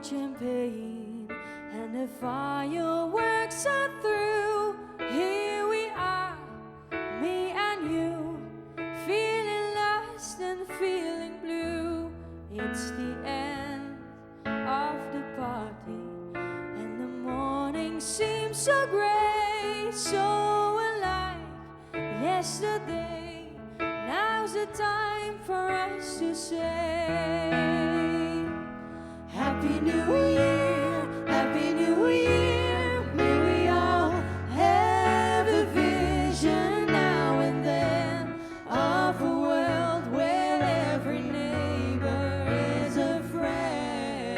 champagne and the fireworks are through. Here we are, me and you, feeling lost and feeling blue. It's the end of the party and the morning seems so gray, so unlike yesterday. Now's the time for us to say Happy New Year, Happy New Year. May we all have a vision now and then of a world where every neighbor is a friend.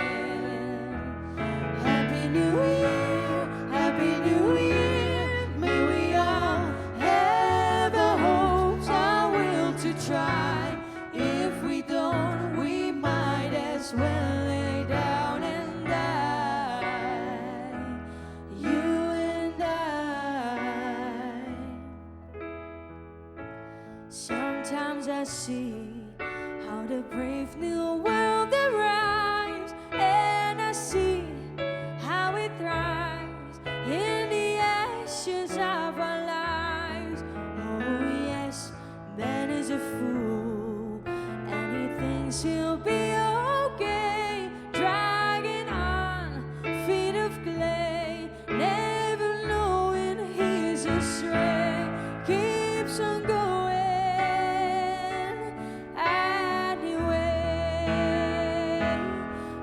Happy New Year, Happy New Year. May we all have our hopes, our will to try. If we don't, we might as well lay down and die. You and I. Sometimes I see how the brave new world arrives, and I see how it thrives in the ashes of our lives. Oh yes, man is a fool, and he thinks he'll be okay, dragging on feet of clay, never knowing he's astray, keeps on going anyway.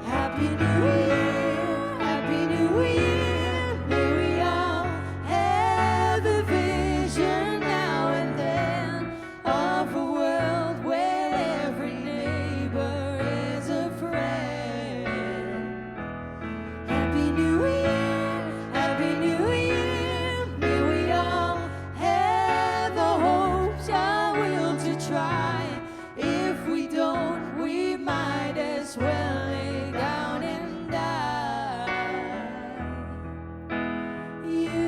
Happy New Year, Happy New Year. May we all have a vision now and then of a world where every neighbor is a friend. Happy New Year, Happy New Year. May we all have the hopes, our will to try. If we don't, we might as well lay down and die. You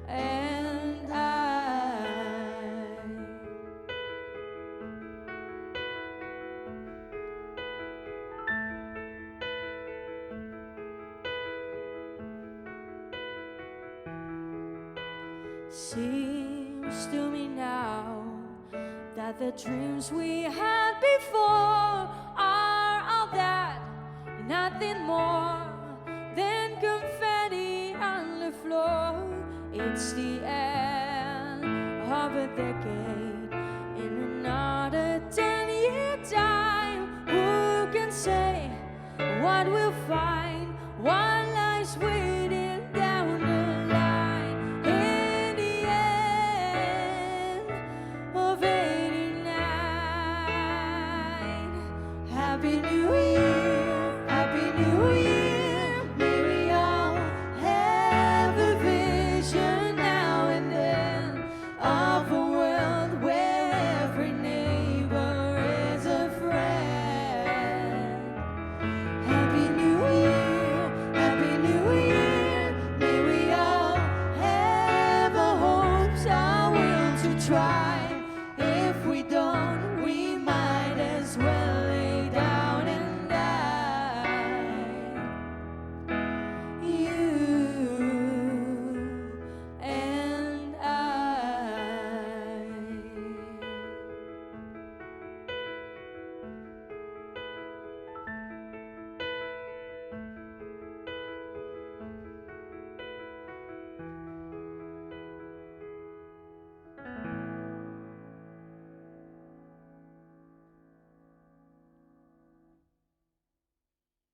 and I. Seems to me now that the dreams we had before are all that, nothing more than confetti on the floor. It's the end of a decade. In another 10-year time, who can say what we'll find? What lies waiting down the line? In the end of '89. Happy New